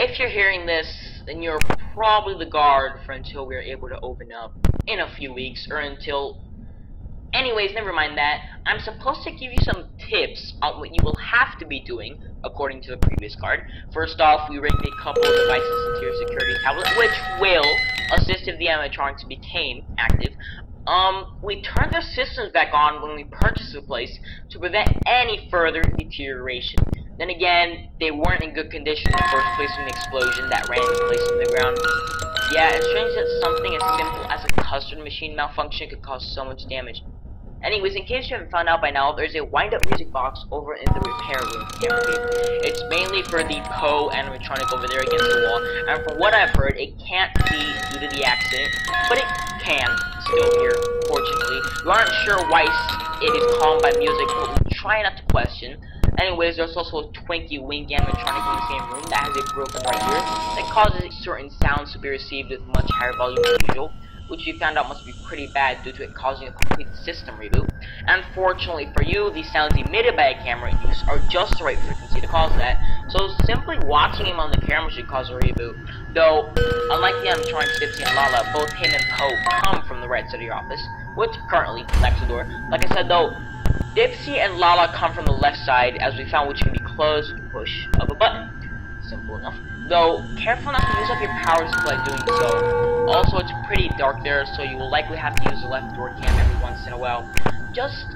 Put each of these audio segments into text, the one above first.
if you're hearing this, then you're probably the guard for until we're able to open up in a few weeks, or until... Anyways, never mind that. I'm supposed to give you some tips on what you will have to be doing, according to the previous card. First off, we rigged a couple of devices into your security tablet, which will assist if the animatronics became active. We turned the systems back on when we purchased the place to prevent any further deterioration. Then again, they weren't in good condition in the first place from the explosion that ran the place in the ground. Yeah, it's strange that something as simple as a custard machine malfunction could cause so much damage. Anyways, in case you haven't found out by now, there's a wind-up music box over in the repair room cafe. It's mainly for the Poe animatronic over there against the wall, and from what I've heard, it can't see due to the accident, but it can still hear, fortunately. We aren't sure why it is calmed by music, but we try not to question. Anyways, there's also a Twinkie Wink animatronic in the same room that has a broken right ear that causes certain sounds to be received with much higher volume than usual, which we found out must be pretty bad due to it causing a complete system reboot. Unfortunately for you, the sounds emitted by a camera use are just the right frequency to cause that, so simply watching him on the camera should cause a reboot. Though, unlike the animatronics Dipsy and Lala, both him and Poe come from the right side of your office, which currently blocks the door. Like I said though, Dipsy and Lala come from the left side, as we found, which can be closed with the push of a button. Simple enough. Though, careful not to use up your power supply doing so. Also, it's pretty dark there, so you will likely have to use the left door cam every once in a while, just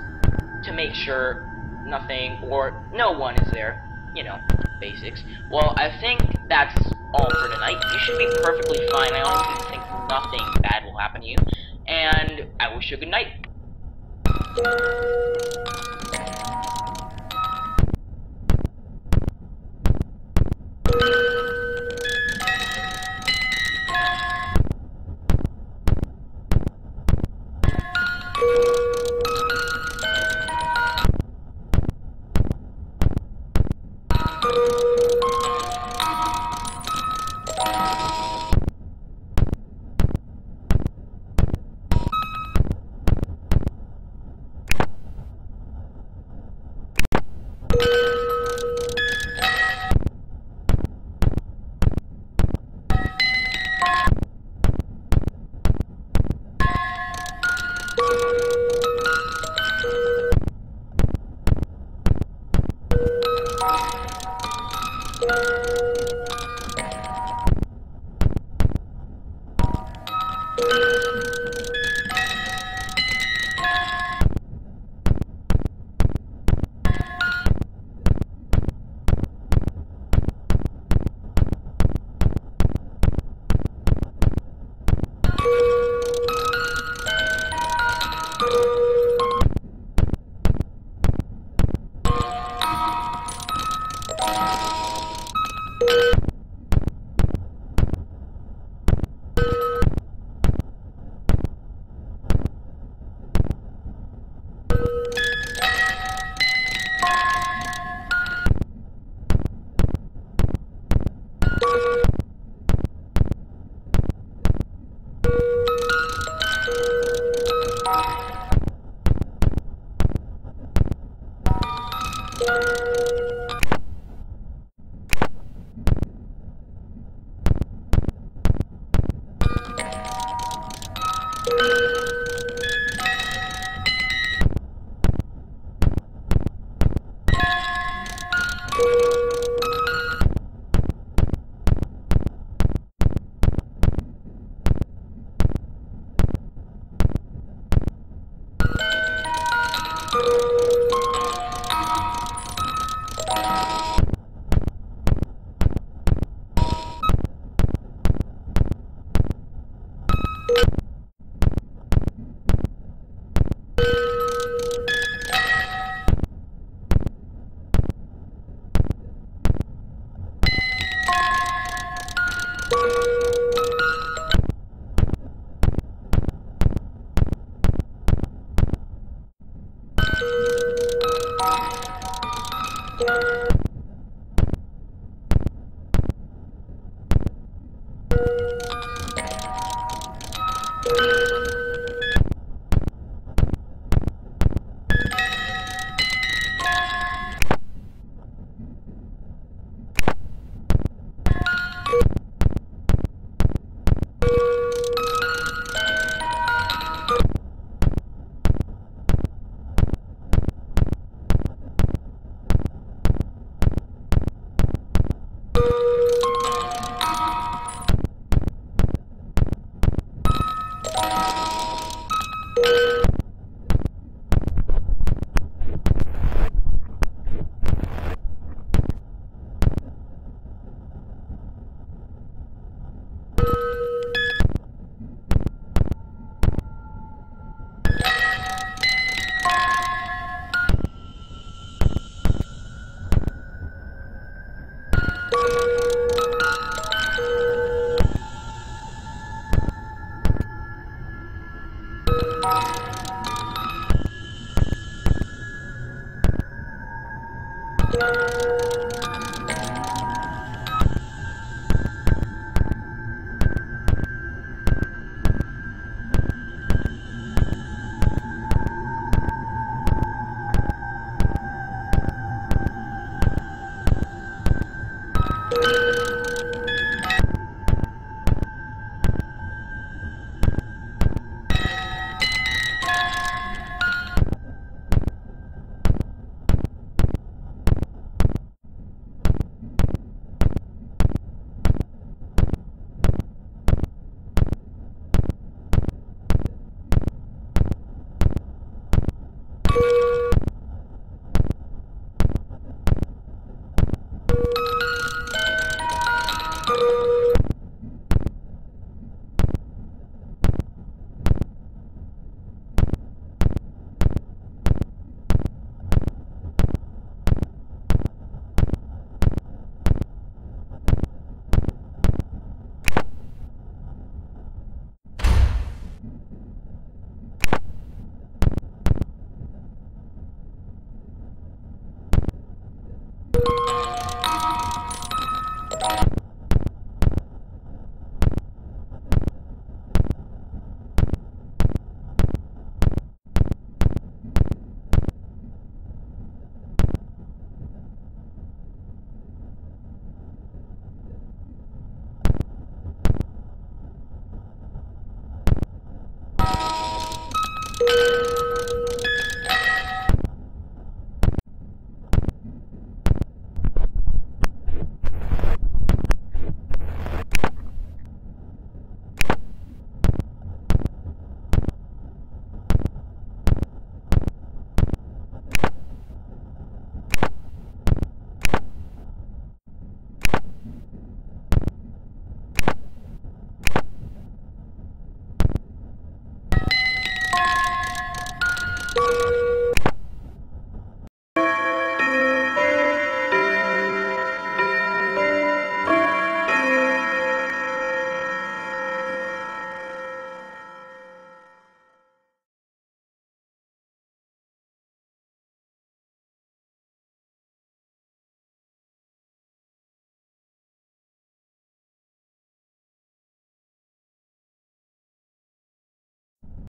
to make sure nothing or no one is there. You know, basics. Well, I think that's all for tonight. You should be perfectly fine. I honestly think nothing bad will happen to you, and I wish you a good night.